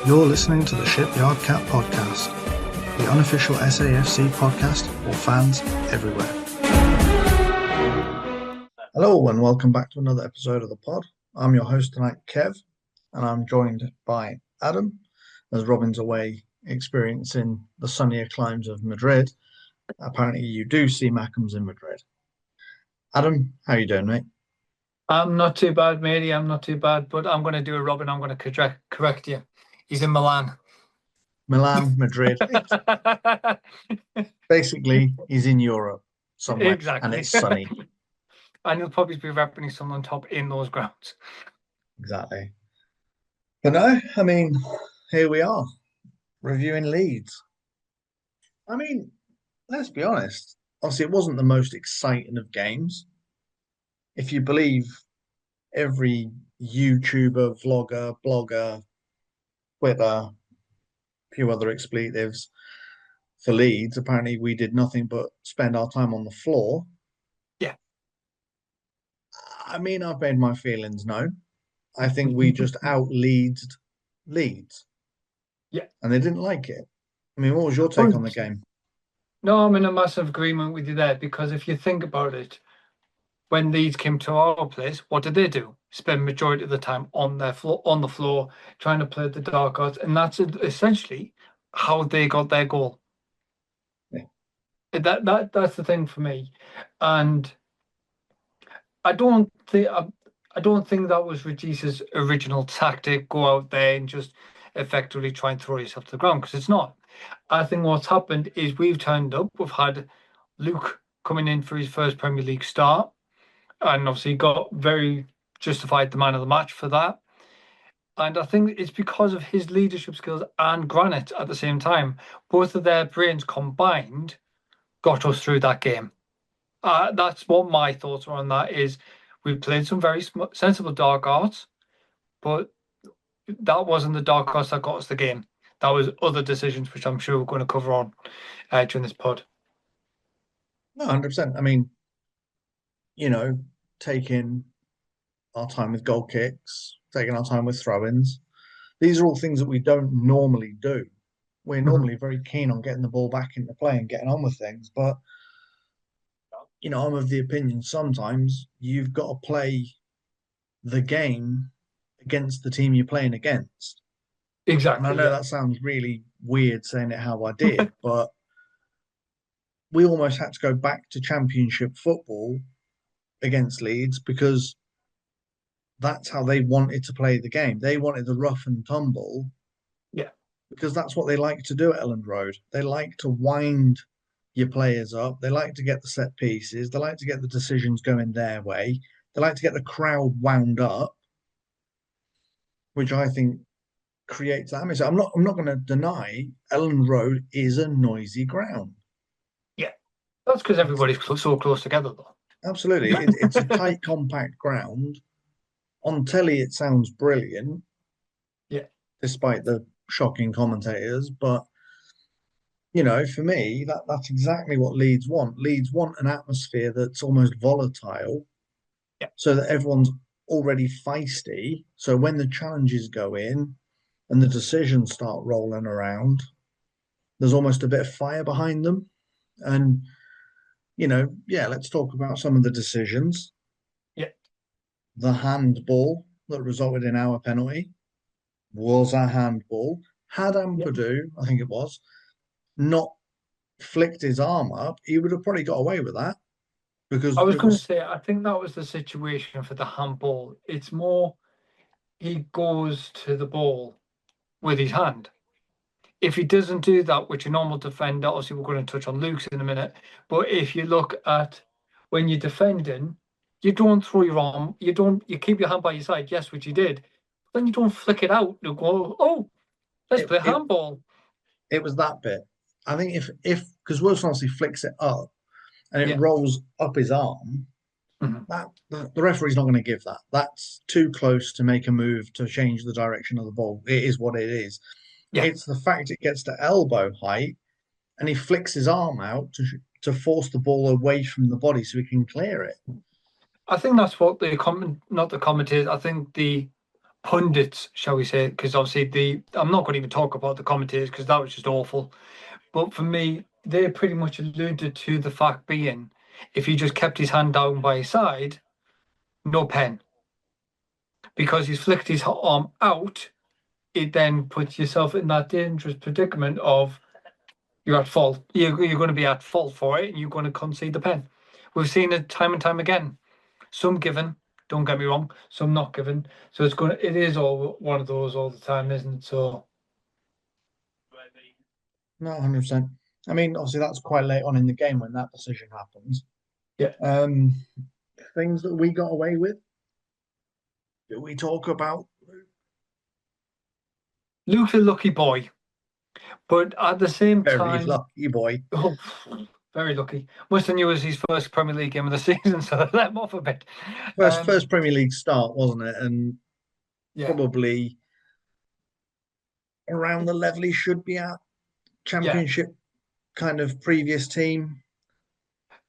You're listening to the Shipyard Cat Podcast, the unofficial SAFC podcast for fans everywhere. Hello and welcome back to another episode of the pod. I'm your host tonight, Kev, and I'm joined by Adam, as Robin's away experiencing the sunnier climes of Madrid. Apparently you do see Mackems in Madrid. Adam, how you doing, mate? I'm not too bad, matey. I'm not too bad, but I'm going to do a Robin. I'm going to correct you. He's in Milan. Milan, Madrid. Basically, he's in Europe somewhere, Exactly. and it's sunny. And he'll probably be repping someone on top in those grounds. Exactly. But no, I mean, here we are, reviewing Leeds. I mean, let's be honest. Obviously, it wasn't the most exciting of games. If you believe every YouTuber, vlogger, blogger, Twitter, a few other expletives for Leeds, apparently we did nothing but spend our time on the floor. Yeah. I mean, I've made my feelings known. I think we just out-Leedsed Leeds. Yeah. And they didn't like it. I mean, what was your take on the game? No, I'm in a massive agreement with you there, because if you think about it, when Leeds came to our place, what did they do? Spend majority of the time on the floor, trying to play the dark arts, and that's essentially how they got their goal. Yeah. That's the thing for me, and I don't think that was Regis's original tactic. Go out there and just effectively try and throw yourself to the ground, because it's not. I think what's happened is we've turned up. We've had Luke coming in for his first Premier League start, and obviously got very justified the man of the match for that. And I think it's because of his leadership skills and Granite at the same time. Both of their brains combined got us through that game. That's what my thoughts are on that. Is we played some very sensible dark arts, but that wasn't the dark arts that got us the game. That was other decisions, which I'm sure we're going to cover on during this pod. No, 100%. I mean, taking our time with goal kicks, taking our time with throw-ins. These are all things that we don't normally do. We're normally very keen on getting the ball back into play and getting on with things. But, I'm of the opinion sometimes you've got to play the game against the team you're playing against. Exactly. And I know that sounds really weird saying it how I did, but we almost had to go back to Championship football against Leeds because that's how they wanted to play the game. They wanted the rough and tumble. Yeah. Because that's what they like to do at Elland Road. They like to wind your players up. They like to get the set pieces. They like to get the decisions going their way. They like to get the crowd wound up, which I think creates that atmosphere. I'm not going to deny Elland Road is a noisy ground. Yeah. That's because everybody's so close together, though. Absolutely. It's a tight, compact ground. On telly, it sounds brilliant. Yeah. Despite the shocking commentators. But, for me, that's exactly what Leeds want. Leeds want an atmosphere that's almost volatile. Yeah. So that everyone's already feisty. So when the challenges go in and the decisions start rolling around, there's almost a bit of fire behind them. And, let's talk about some of the decisions. Yeah. The handball that resulted in our penalty was a handball. Had Ampadu, I think it was, not flicked his arm up, he would have probably got away with that. Because I was going to say, I think that was the situation for the handball. It's more he goes to the ball with his hand. If he doesn't do that, which a normal defender, obviously we're going to touch on Luke's in a minute, but if you look at when you're defending, you don't throw your arm, you keep your hand by your side, yes, which you did, but then you don't flick it out to go, let's play handball. It was that bit. I think if because Wilson obviously flicks it up and it rolls up his arm, that the referee's not going to give that. That's too close to make a move to change the direction of the ball. It is what it is. Yeah. It's the fact it gets to elbow height and he flicks his arm out to force the ball away from the body so he can clear it. I think that's what not the commentators, I think the pundits, shall we say, because obviously I'm not going to even talk about the commentators because that was just awful. But for me, they pretty much alluded to the fact being if he just kept his hand down by his side, no pen. Because he's flicked his arm out, it then puts yourself in that dangerous predicament of you're at fault. You're going to be at fault for it and you're going to concede the pen. We've seen it time and time again. Some given, don't get me wrong, some not given. So it is all one of those all the time, isn't it? So Not 100%. I mean, obviously that's quite late on in the game when that decision happens. yeah, Um, things that we got away with. Do we talk about? Luke's a lucky boy, but at the same Very time, lucky boy. oh, very lucky. Must have knew it was his first Premier League game of the season, so I let him off a bit. First Premier League start, wasn't it? And Yeah, probably around the level he should be at. yeah. Championship kind of previous team.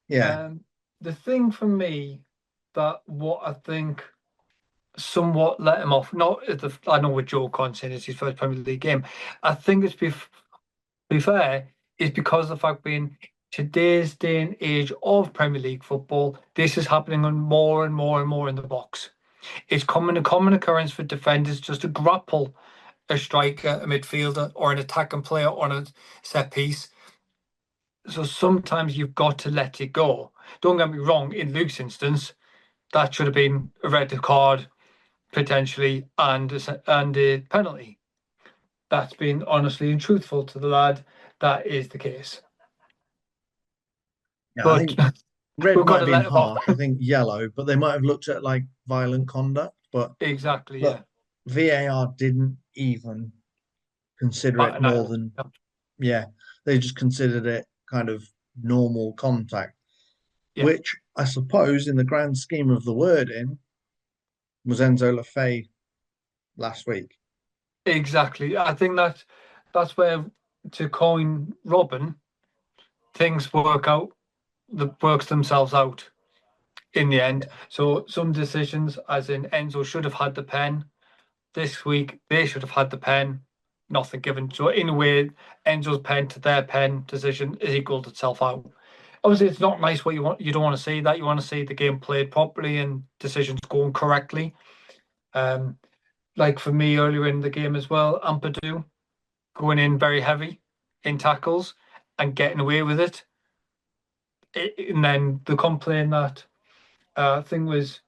Yeah, Um, the thing for me that what I think somewhat let him off. Not at the I know with Joe Con saying it's his first Premier League game. I think be fair, is because of the fact being today's day and age of Premier League football, this is happening on more and more and more in the box. It's a common occurrence for defenders just to grapple a striker, a midfielder, or an attacking player on a set piece. So sometimes you've got to let it go. Don't get me wrong, in Luke's instance, that should have been a red card potentially and a penalty. That's been honestly and truthful to the lad. That is the case. yeah. I But think red we've got might to have been let him off. harsh. I think yellow, but they might have looked at like violent conduct. But Exactly, yeah. look, VAR didn't even consider But it an more island. than, yeah, they just considered it kind of normal contact, Yeah, which I suppose in the grand scheme of the wording was Enzo Lafay last week. exactly. I think that's where to coin Robin, things works themselves out in the end. So some decisions, as in Enzo should have had the pen. This week they should have had the pen, nothing given. So in a way, Enzo's pen to their pen decision is equaled itself out. Obviously, it's not nice what you want. You don't want to see that. You want to see the game played properly and decisions going correctly. Um, like for me earlier in the game as well, Ampadu going in very heavy in tackles and getting away with it. And then the complaint that thing was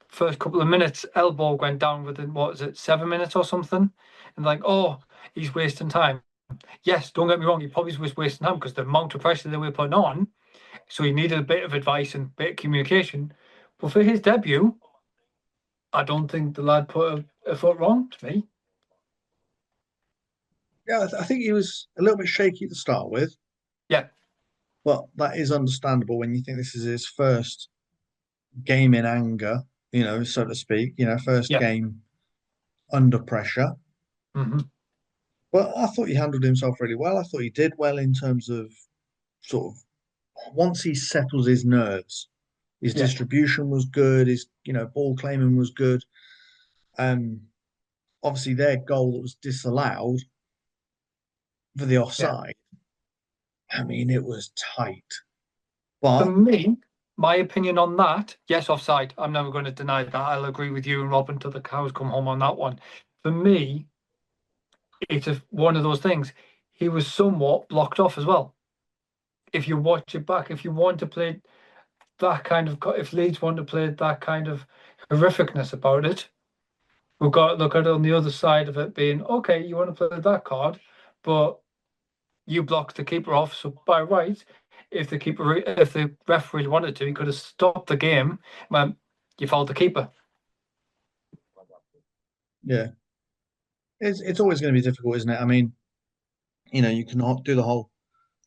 first couple of minutes, elbow went down within what is it, 7 minutes or something, and like, oh, he's wasting time. Yes, don't get me wrong, he probably was wasting time because the amount of pressure they were putting on, so he needed a bit of advice and a bit of communication. But for his debut, I don't think the lad put a foot wrong to me. Yeah, I think he was a little bit shaky to start with, Yeah, but that is understandable when you think this is his first game in anger, so to speak, first yeah. game under pressure. Hmm. But I thought he handled himself really well. I thought he did well in terms of sort of once he settles his nerves, his Yeah, distribution was good, his ball claiming was good. Um, Obviously their goal that was disallowed for the yeah. offside. I mean, it was tight, For but me, my opinion on that, yes, offside. I'm never going to deny that. I'll agree with you and Robin till the cows come home on that one. For me, one of those things. He was somewhat blocked off as well. If you watch it back, if you want to play that kind of, if Leeds want to play that kind of horrificness about it, we've got to look at it on the other side of it being, okay, you want to play that card, but you blocked the keeper off. So by right, if the referee wanted to, he could have stopped the game when you fouled the keeper. yeah, it's always going to be difficult, isn't it? I mean, you can do the whole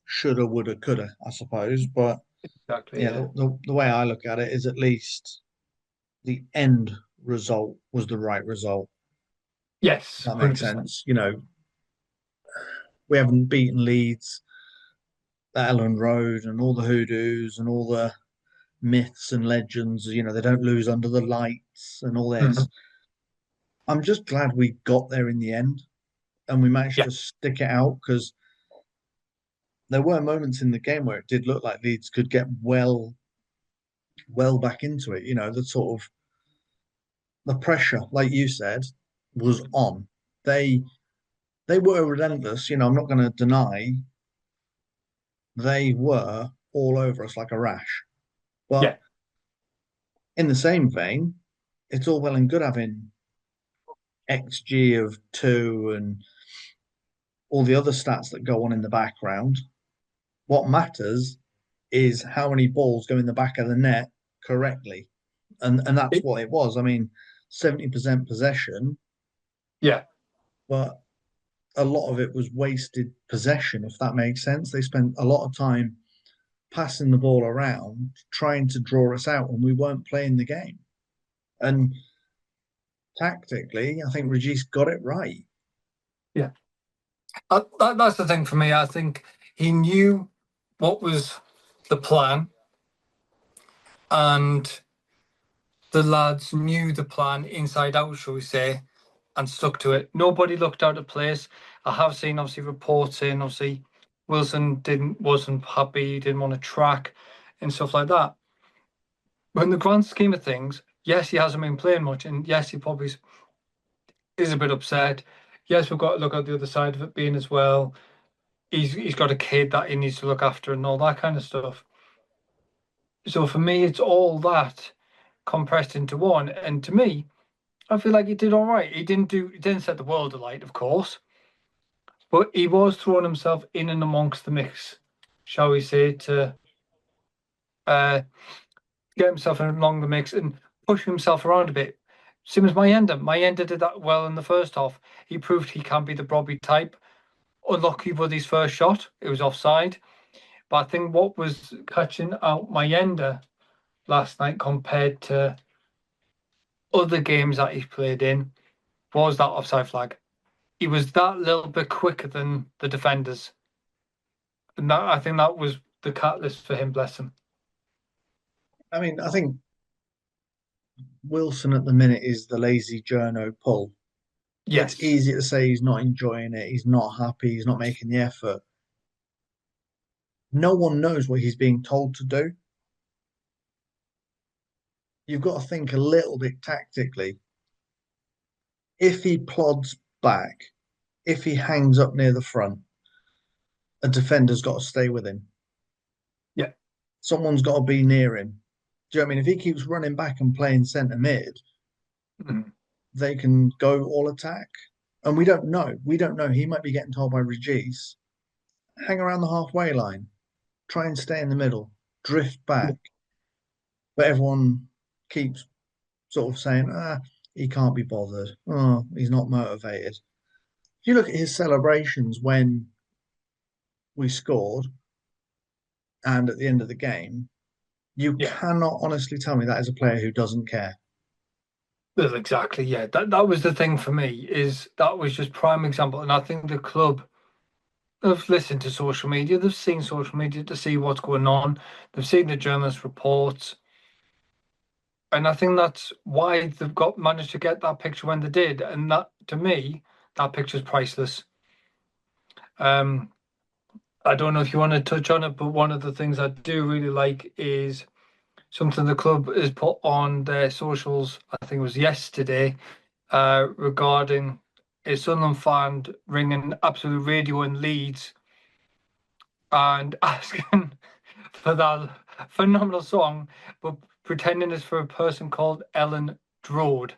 shoulda, woulda, coulda, I suppose, but Exactly. yeah, Yeah. the way I look at it is at least the end result was the right result. Yes, That makes 100%. sense. We haven't beaten Leeds at Elland Road and all the hoodoos and all the myths and legends. They don't lose under the lights and all Mhm. this. I'm just glad we got there in the end and we managed Yeah, to stick it out because there were moments in the game where it did look like Leeds could get well back into it. The sort of the pressure, like you said, was on. They they were relentless. I'm not going to deny they were all over us like a rash. yeah. But in the same vein, it's all well and good having XG of 2 and all the other stats that go on in the background. What matters is how many balls go in the back of the net correctly. And that's It, what it was. I mean, 70% possession, yeah. but a lot of it was wasted possession, if that makes sense. They spent a lot of time passing the ball around, trying to draw us out, and we weren't playing the game. And tactically, I think Regis got it right. Yeah. That's the thing for me. I think he knew what was the plan, and the lads knew the plan inside out, shall we say, and stuck to it. Nobody looked out of place. I have seen obviously reports saying obviously Wilson wasn't happy, he didn't want to track and stuff like that. But in the grand scheme of things, yes, he hasn't been playing much, and yes, he probably is a bit upset. Yes, we've got to look at the other side of it being as well. He's got a kid that he needs to look after and all that kind of stuff. So for me, it's all that compressed into one. And to me, I feel like he did all right. He didn't set the world alight, of course, but he was throwing himself in and amongst the mix, shall we say, to uh, get himself in along the mix and push himself around a bit. Same as Mayenda. Mayenda did that well in the first half. He proved he can be the Brobby type. Unlucky with his first shot, it was offside. But I think what was catching out Mayenda last night compared to other games that he's played in was that offside flag. He was that little bit quicker than the defenders. And that I think that was the catalyst for him, bless him. I mean, I think Wilson at the minute is the lazy journo pull. It's Yes. easy to say he's not enjoying it, he's not happy, he's not making the effort. No one knows what he's being told to do. You've got to think a little bit tactically. If he plods back, if he hangs up near the front, a defender's got to stay with him. Yeah. Someone's got to be near him. Do you know what I mean? If he keeps running back and playing centre mid, Mm. they can go all attack. And we don't know. We don't know. He might be getting told by Regis, hang around the halfway line, try and stay in the middle, drift back. But everyone keeps sort of saying, he can't be bothered. Oh, he's not motivated. If you look at his celebrations when we scored and at the end of the game, you Yeah. cannot honestly tell me that is a player who doesn't care. Well, exactly. Yeah. That was the thing for me, is that was just prime example. And I think the club have listened to social media. They've seen social media to see what's going on. They've seen the journalist reports. And I think that's why they've got managed to get that picture when they did. And that, to me, that picture's priceless. Um, I don't know if you want to touch on it, but one of the things I do really like is something the club has put on their socials. I think it was yesterday, regarding a Sunderland fan ringing Absolute Radio in Leeds and asking for that phenomenal song, but pretending it's for a person called Elland Road.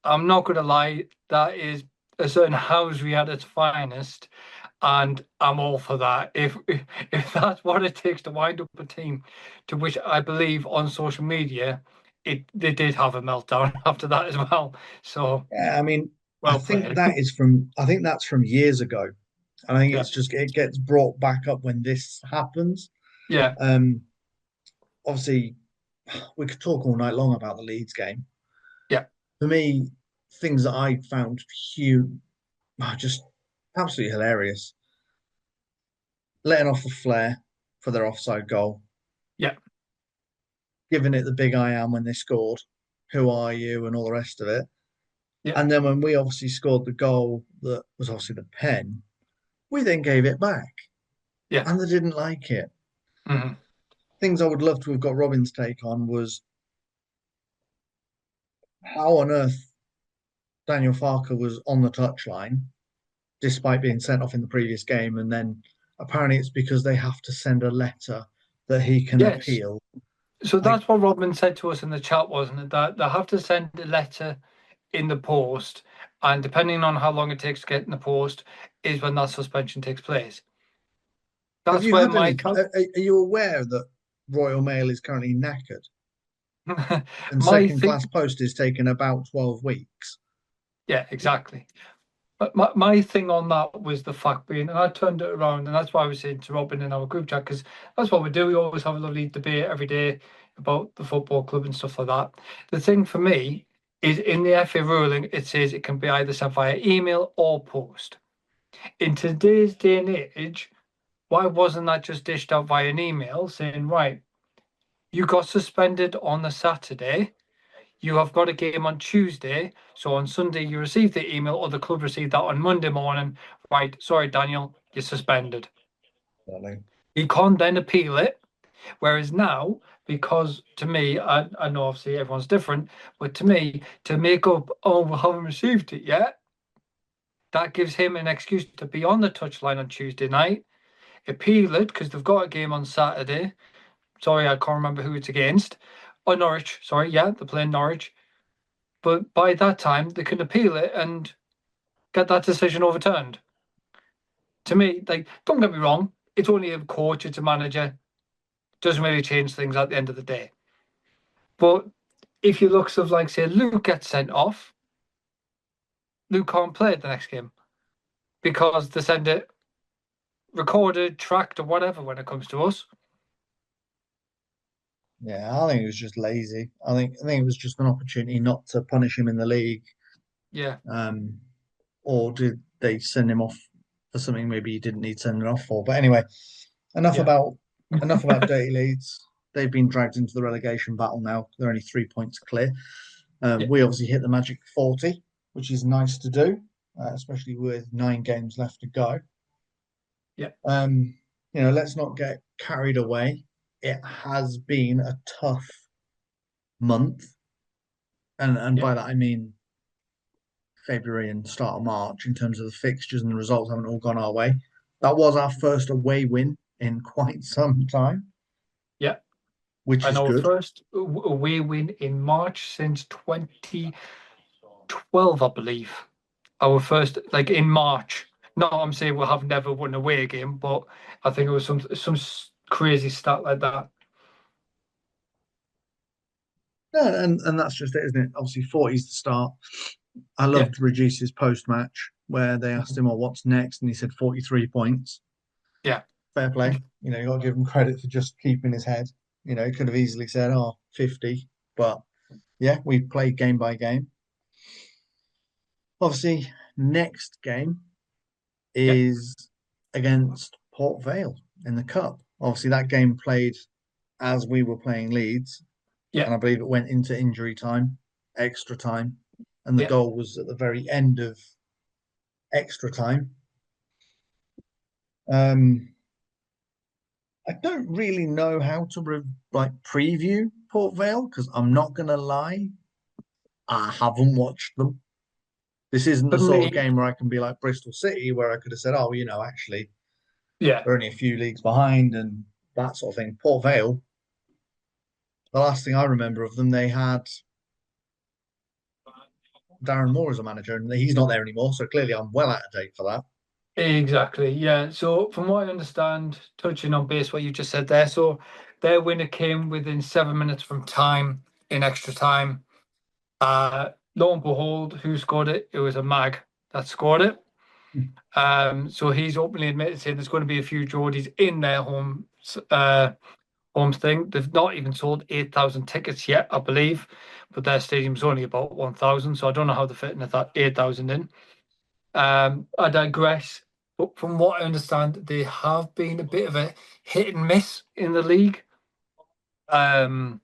I'm not going to lie, that is a certain housery at its finest, and I'm all for that. If that's what it takes to wind up a team, to which I believe on social media, they did have a meltdown after that as well. So Yeah, I mean, well played. I think that's from years ago. I think Yeah, it's just it gets brought back up when this happens. yeah, Um, Obviously, we could talk all night long about the Leeds game. yeah, For me, things that I found huge, just absolutely hilarious. Letting off a flare for their offside goal, yeah, giving it the big I am when they scored. Who are you? And all the rest of it. Yeah, And then when we obviously scored the goal that was obviously the pen, we then gave it back, yeah. and they didn't like it. Hmm. Things I would love to have got Robin's take on was how on earth Daniel Farker was on the touchline despite being sent off in the previous game, and then apparently it's because they have to send a letter that he can Yes. appeal. So Like, that's what Rodman said to us in the chat, wasn't it? That they have to send a letter in the post, and depending on how long it takes to get in the post, is when that suspension takes place. have That's you where had my any? Are you aware that Royal Mail is currently knackered and my second thing, class post is taking about 12 weeks? yeah, exactly. But my thing on that was the fact being, and I turned it around, and that's why I was saying to Robin in our group chat, because that's what we do. We always have a lovely debate every day about the football club and stuff like that. The thing for me is in the FA ruling, it says it can be either sent via email or post. In today's day and age, why wasn't that just dished out via an email saying, right, you got suspended on the Saturday, you have got a game on Tuesday, so on Sunday you receive the email or the club received that on Monday morning. Right, sorry, Daniel, you're suspended. Really? You can't then appeal it. Whereas now, because to me, I know obviously everyone's different, but to me, to make up, oh, we haven't received it yet, that gives him an excuse to be on the touchline on Tuesday night, appeal it because they've got a game on Saturday. Sorry, I can't remember who it's against. Oh, Norwich. Sorry, yeah, they're playing Norwich. But by that time, they can appeal it and get that decision overturned. To me, like, don't get me wrong, it's only a coach, it's a manager, doesn't really change things at the end of the day. But if you look stuff like, say, Luke gets sent off, Luke can't play the next game because they send it recorded, tracked, or whatever when it comes to us. Yeah, I think it was just lazy. I think it was just an opportunity not to punish him in the league. Yeah, Um, or did they send him off for something maybe he didn't need sending off for? But anyway, enough yeah, about enough about Dirty Leeds. They've been dragged into the relegation battle now. They're only 3 points clear. yeah, We obviously hit the magic 40, which is nice to do, especially with 9 games left to go. yeah, Um, let's not get carried away. It has been a tough month, and yeah. by that I mean February and start of March in terms of the fixtures and the results haven't all gone our way. That was our first away win in quite some time, Yeah. which And is our good. first away win in March since 2012, I believe. Our first, like in March. No, I'm saying we have never won a away game, but I think it was some crazy stat like that. Yeah, and that's just it, isn't it? Obviously, 40 is the start. I Yeah. loved Regis's post match where they asked Mhm. him, "Oh, what's next?" and he said 43 points. Yeah. Fair play. You got to give him credit for just keeping his head. He could have easily said, "Oh, 50," but yeah, we played game by game. Obviously, next game Yeah. is against Port Vale in the cup. Obviously, that game played as we were playing Leeds, Yeah. and I believe it went into injury time, extra time, and the Yeah. goal was at the very end of extra time. Um, I don't really know how to preview Port Vale because I'm not gonna lie, I haven't watched them. This isn't For the sort of me, game where I can be like Bristol City, where I could have said, "Oh, actually, yeah. they're only a few leagues behind," and that sort of thing. Port Vale, the last thing I remember of them, they had Darren Moore as a manager, and he's not there anymore. So clearly, I'm well out of date for that. Exactly. Yeah. So from what I understand, touching on base what you just said there, so their winner came within 7 minutes from time in extra time. Lo and behold, who scored it? It was a mag that scored it. So he's openly admitted saying there's going to be a few Geordies in their home thing. They've not even sold 8,000 tickets yet, I believe, but their stadium's only about 1,000, so I don't know how they're fitting that 8,000 in. I digress. But from what I understand, they have been a bit of a hit and miss in the league. Um,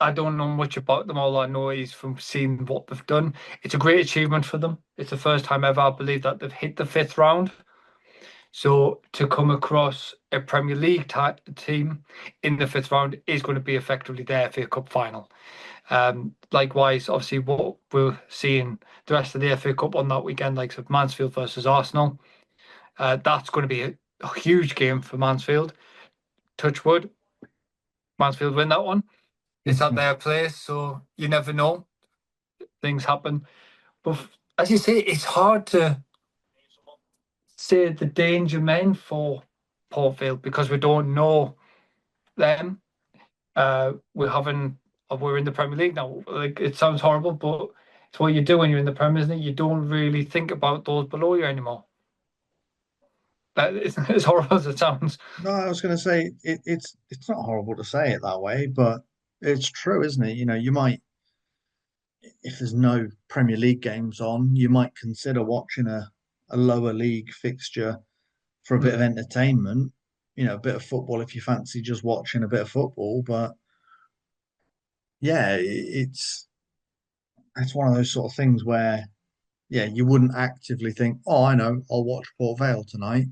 I don't know much about them. All I know is from seeing what they've done. It's a great achievement for them. It's the first time ever, I believe, that they've hit the fifth round. So to come across a Premier League team in the fifth round is going to be effectively their FA Cup final. Likewise, obviously, what we're seeing the rest of the FA Cup on that weekend, like of Mansfield versus Arsenal, that's going to be a huge game for Mansfield. Touch wood, Mansfield win that one. It's at their place, so you never know. Things happen. But as you say, it's hard to say the danger men for Port Vale because we don't know them. We haven't. We're in the Premier League now. Like it sounds horrible, but it's what you do when you're in the Premier, isn't it? You don't really think about those below you anymore. That is as horrible as it sounds. No, I was going to say it's not horrible to say it that way, but it's true, isn't it? You might, if there's no Premier League games on, you might consider watching a lower league fixture for a bit of Mm. entertainment. A bit of football if you fancy just watching a bit of football. But yeah, it's one of those sort of things where yeah, you wouldn't actively think, oh, I know, I'll watch Port Vale tonight.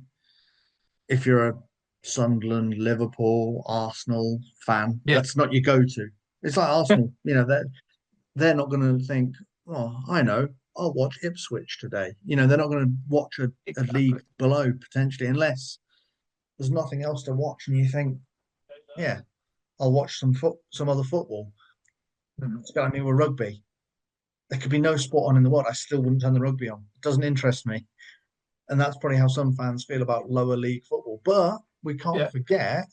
If you're a Sunderland, Liverpool, Arsenal fan, Yeah, that's not your go-to. It's like Arsenal, they're not going to think, oh, I know, I'll watch Ipswich today. They're not going to watch a league exactly. below potentially unless there's nothing else to watch, and you think, yeah, I'll watch some other football. Mhm. It's got to be with rugby. There could be no sport on in the world. I still wouldn't turn the rugby on. It doesn't interest me. And that's probably how some fans feel about lower league football. But we can't Yeah, forget,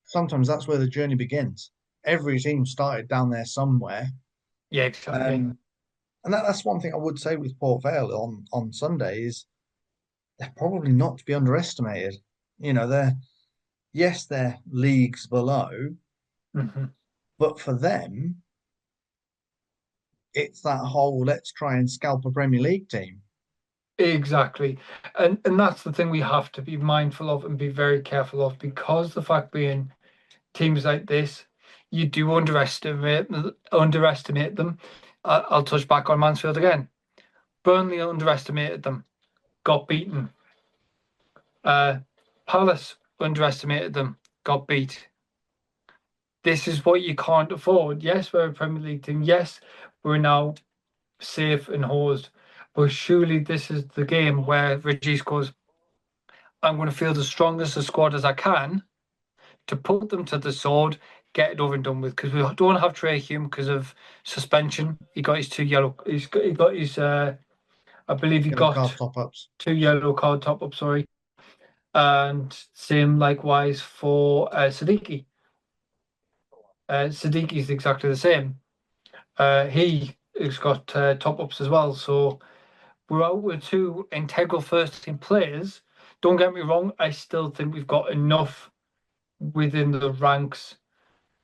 sometimes that's where the journey begins. Every team started down there somewhere. yeah, exactly. Um, and that's one thing I would say with Port Vale on Sunday is they're probably not to be underestimated. They're leagues below, Hmm. but for them, it's that whole let's try and scalp a Premier League team. Exactly. And that's the thing we have to be mindful of and be very careful of because the fact being teams like this, you do underestimate them. I'll touch back on Mansfield again. Burnley underestimated them, got beaten. Uh, Palace underestimated them, got beat. This is what you can't afford. Yes, we're a Premier League team. Yes, we're now safe and hosed. But surely this is the game where Regis goes, I'm going to field as strong as the squad as I can to put them to the sword, get it over and done with. Because we don't have Trey Hume because of suspension. He got his two yellow. He got his. I believe he Yellow card got top ups. two yellow card top up. Sorry, and same likewise for Siddiqui. Siddiqui is exactly the same. He has got top ups as well. So we're out with two integral first team players. Don't get me wrong. I still think we've got enough within the ranks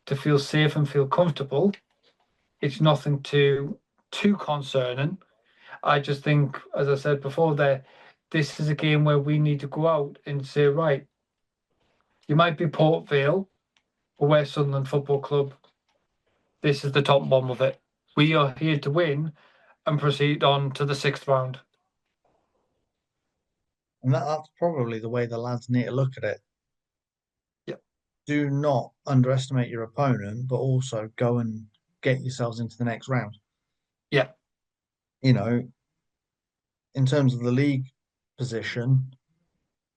to feel safe and feel comfortable. It's nothing too concerning. I just think, as I said before, there this is a game where we need to go out and say, right, you might be Port Vale, but we're Sunderland Football Club. This is the top one of it. We are here to win and proceed on to the sixth round. And that's probably the way the lads need to look at it. Yeah, Do not underestimate your opponent, but also go and get yourselves into the next round. yeah, You know, in terms of the league position,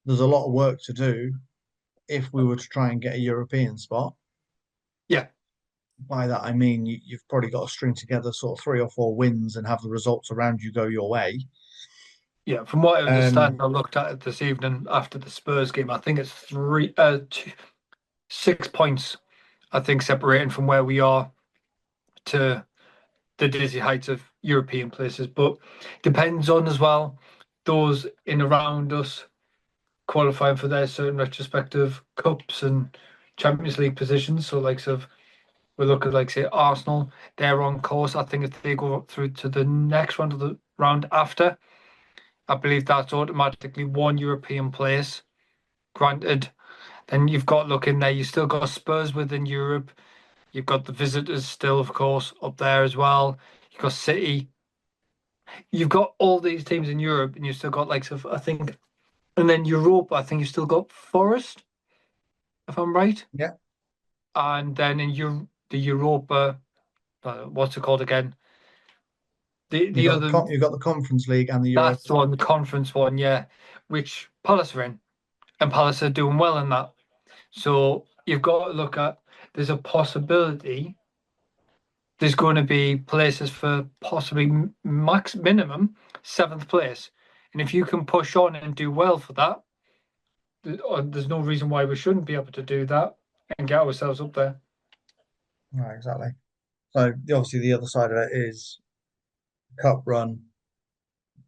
there's a lot of work to do if we were to try and get a European spot. yeah, By that, I mean you've probably got to string together sort of 3 or 4 wins and have the results around you go your way. yeah. From what I understand, Um, I looked at it this evening after the Spurs game. I think it's 6 points. I think separating from where we are to the dizzy heights of European places, but depends on as well those in around us qualifying for their certain retrospective cups and Champions League positions. So, like, of we look at like say Arsenal, they're on course. I think if they go through to the next round of the round after, I believe that's automatically one European place. Granted, then you've got look in there. You still got Spurs within Europe. You've got the visitors still, of course, up there as well. You've got City. You've got all these teams in Europe, and you've still got like, so I think, and then Europe. I think you've still got Forest, if I'm right. Yeah, And then in the Europa, what's it called again? The other, you've got the Conference League and the that's Europa. the one, the conference one, yeah, which Palace are in, and Palace are doing well in that. So you've got to look at, there's a possibility there's going to be places for possibly max minimum seventh place. And if you can push on and do well for that, there's no reason why we shouldn't be able to do that and get ourselves up there. Right, exactly. So obviously the other side of it is cup run.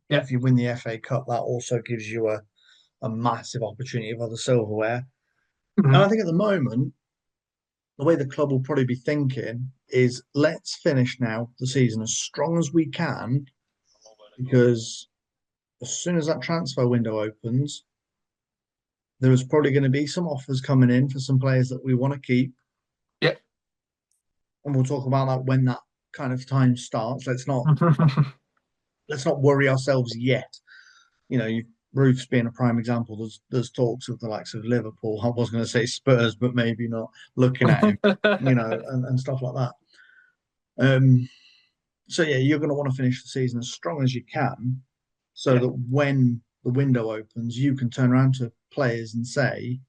Yeah. If you win the FA Cup, that also gives you a massive opportunity for the silverware. And I Mhm. think at the moment, the way the club will probably be thinking is let's finish now the season as strong as we can, because as soon as that transfer window opens, there is probably going to be some offers coming in for some players that we want to keep. Yeah. And we'll talk about that when that kind of time starts. Let's not worry ourselves yet. You know, Roof's being a prime example. There's talks of the likes of Liverpool. I was going to say Spurs, but maybe not looking at him, and stuff like that. Um, so yeah, you're going to want to finish the season as strong as you can, so Yeah. that when the window opens, you can turn around to players and say,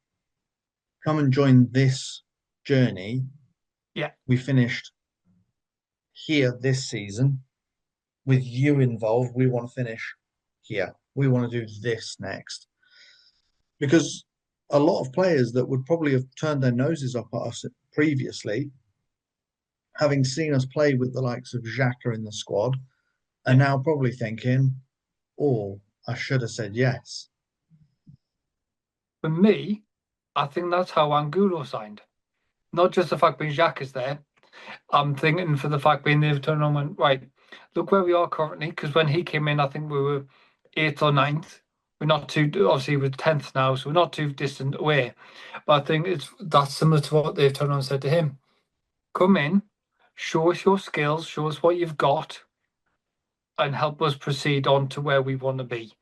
"Come and join this journey. Yeah. We finished here this season with you involved. We want to finish here. We want to do this next." Because a lot of players that would probably have turned their noses up at us previously, having seen us play with the likes of Xhaka in the squad, are Yeah. now probably thinking, "Oh, I should have said yes." For me, I think that's how Angulo signed. Not just the fact being Jacques is there. I'm thinking for the fact being they've turned on and went, right, look where we are currently. Because when he came in, I think we were eighth or ninth. We're not too, obviously, we're 10th now, so we're not too distant away. But I think that's similar to what they've turned on and said to him. Come in, show us your skills, show us what you've got, and help us proceed on to where we want to be.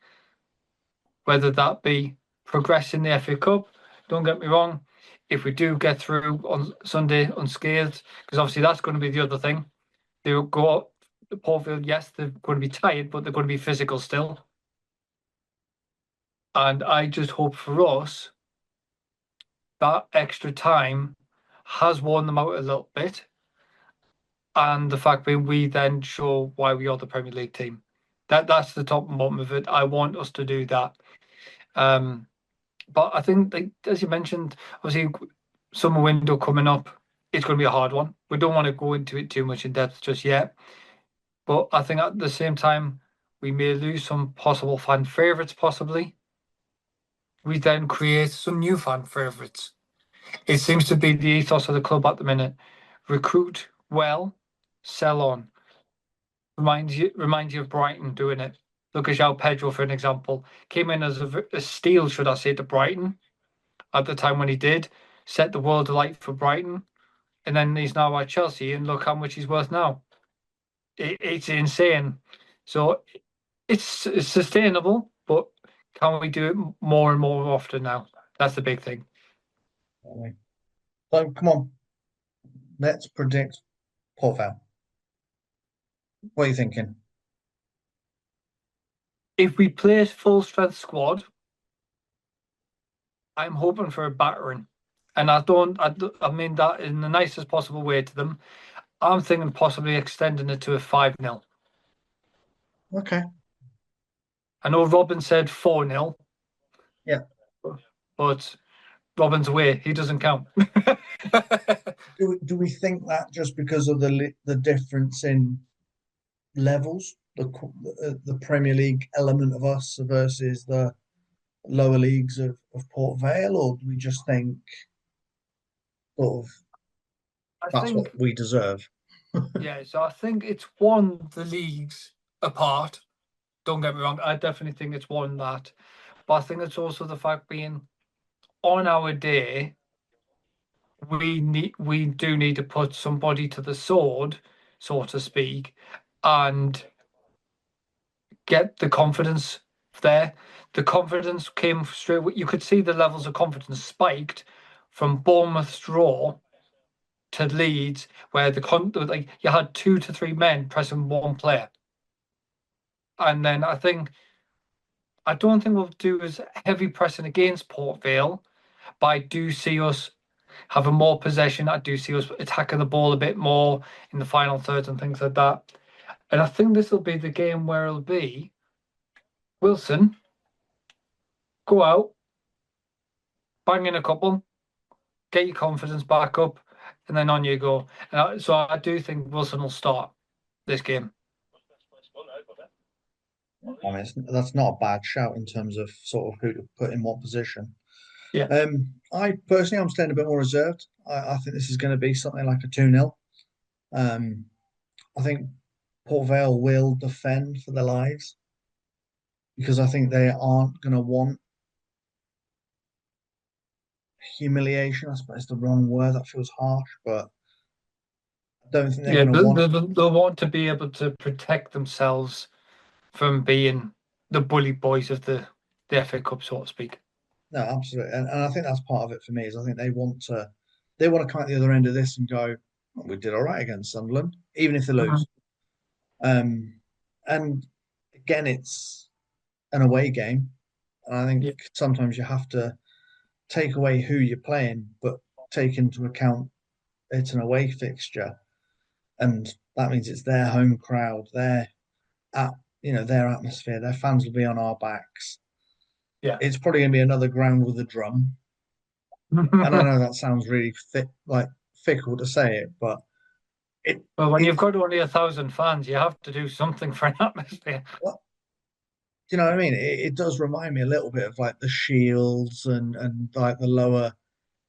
Whether that be progress in the FA Cup, don't get me wrong, if we do get through on Sunday unscathed, because obviously that's going to be the other thing. They'll go up to Port Vale, yes, they're going to be tired, but they're going to be physical still. And I just hope for us that extra time has worn them out a little bit. And the fact being we then show why we are the Premier League team. That's the top and bottom of it. I want us to do that. Um, but I think, like, as you mentioned, obviously summer window coming up, it's going to be a hard one. We don't want to go into it too much in depth just yet. But I think at the same time, we may lose some possible fan favourites, possibly. We then create some new fan favourites. It seems to be the ethos of the club at the minute. Recruit well, sell on. Reminds you of Brighton doing it. Look at João Pedro, for an example. Came in as a steal, should I say, to Brighton at the time when he did. Set the world alight for Brighton. And then he's now at Chelsea, and look how much he's worth now. It's insane. So it's sustainable, but can we do it more and more often now? That's the big thing. So come on, let's predict Port Vale. What are you thinking? If we play a full strength squad, I'm hoping for a battering. And I mean that in the nicest possible way to them. I'm thinking possibly extending it to a 5-0. Okay. I know Robin said 4-0, Yeah. but Robin's away. He doesn't count. Do we think that just because of the difference in levels, the Premier League element of us versus the lower leagues of Port Vale, or do we just think sort of I that's what think, we deserve? yeah, so I think it's one the leagues apart. Don't get me wrong, I definitely think it's one that. But I think it's also the fact being on our day, we do need to put somebody to the sword, so to speak, and get the confidence there. The confidence came straight. You could see the levels of confidence spiked from Bournemouth's draw to Leeds, where like you had 2 to 3 men pressing one player, and then I don't think we'll do as heavy pressing against Port Vale, but I do see us having more possession. I do see us attacking the ball a bit more in the final thirds and things like that. And I think this will be the game where it'll be Wilson, go out, bang in a couple, get your confidence back up, and then on you go. So I do think Wilson will start this game. I mean, that's not a bad shout in terms of sort of who to put in what position. Yeah. I personally, I'm staying a bit more reserved. I think this is going to be something like a 2-0. Um, I think Port Vale will defend for their lives because I think they aren't going to want humiliation. I suppose it's the wrong word. That feels harsh, but I don't think they're Yeah, going to want. they'll want to be able to protect themselves from being the bully boys of the FA Cup, so to speak. No, absolutely, and I think that's part of it for me. Is I think they want to come at the other end of this and go, "Oh, we did all right against Sunderland, even if they Mhm. lose." And again, it's an away game, and I think Yeah, sometimes you have to take away who you're playing, but take into account it's an away fixture, and that means it's their home crowd, at their atmosphere, their fans will be on our backs. yeah. It's probably going to be another ground with a drum, and I know that sounds really fickle to say it, but it Well, when you've it's got only 1,000 fans, you have to do something for an atmosphere. what you know what I mean. It does remind me a little bit of like the Shields and like the lower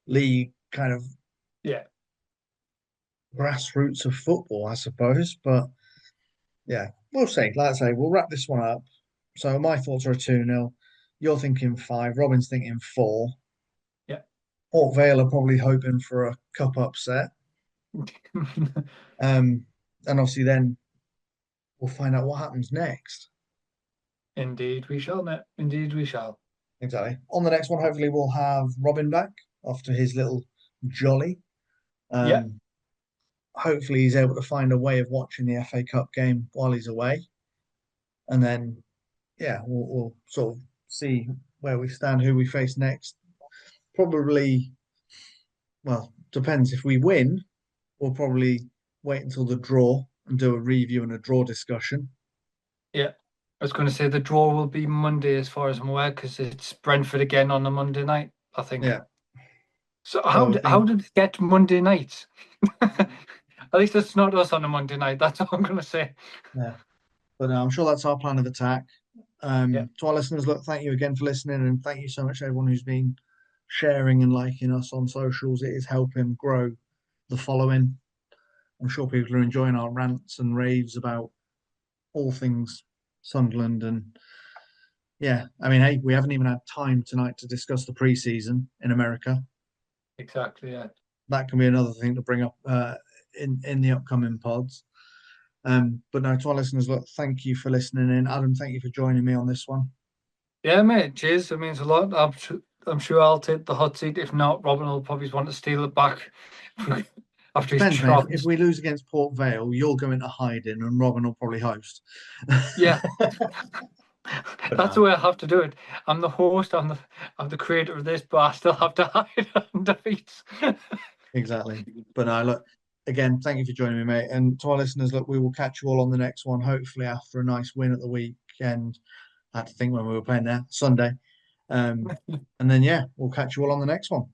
league kind of Yeah, grassroots of football, I suppose. But yeah, we'll see. Like I say, we'll wrap this one up. So my thoughts are a 2-0. You're thinking 5. Robin's thinking 4. yeah. Port Vale are probably hoping for a cup upset. Um, and obviously then we'll find out what happens next. Indeed, we shall, mate. Indeed, we shall. Exactly. On the next one, hopefully we'll have Robin back after his little jolly. Yeah, Um, hopefully he's able to find a way of watching the FA Cup game while he's away. And then, yeah, we'll sort of see where we stand, who we face next. Probably, well, depends. If we win, we'll probably wait until the draw and do a review and a draw discussion. yeah. I was going to say the draw will be Monday, as far as I'm aware, because it's Brentford again on a Monday night, I think. Yeah. So So I how think, did it get Monday nights? At least it's not us on a Monday night. That's all I'm going to say. yeah. But I'm sure that's our plan of attack. Yeah, To our listeners, look, thank you again for listening, and thank you so much to everyone who's been sharing and liking us on socials. It is helping grow the following. I'm sure people are enjoying our rants and raves about all things Sunderland. And yeah, I mean, hey, we haven't even had time tonight to discuss the preseason in America. exactly. Yeah. That can be another thing to bring up in the upcoming pods. But no, to our listeners, look, thank you for listening in. Adam, thank you for joining me on this one. Yeah, mate. Cheers. It means a lot. I'm sure I'll take the hot seat. If not, Robin will probably want to steal it back after he's Depends, mate. If dropped. we lose against Port Vale, you'll go into hiding and Robin will probably host. Yeah, But that's no, the way I have to do it. I'm the host. I'm the creator of this, but I still have to hide under defeats. exactly. But no, look, again, thank you for joining me, mate. And to our listeners, look, we will catch you all on the next one, hopefully after a nice win at the weekend. I had to think when we were playing there, Sunday. And then, yeah, we'll catch you all on the next one.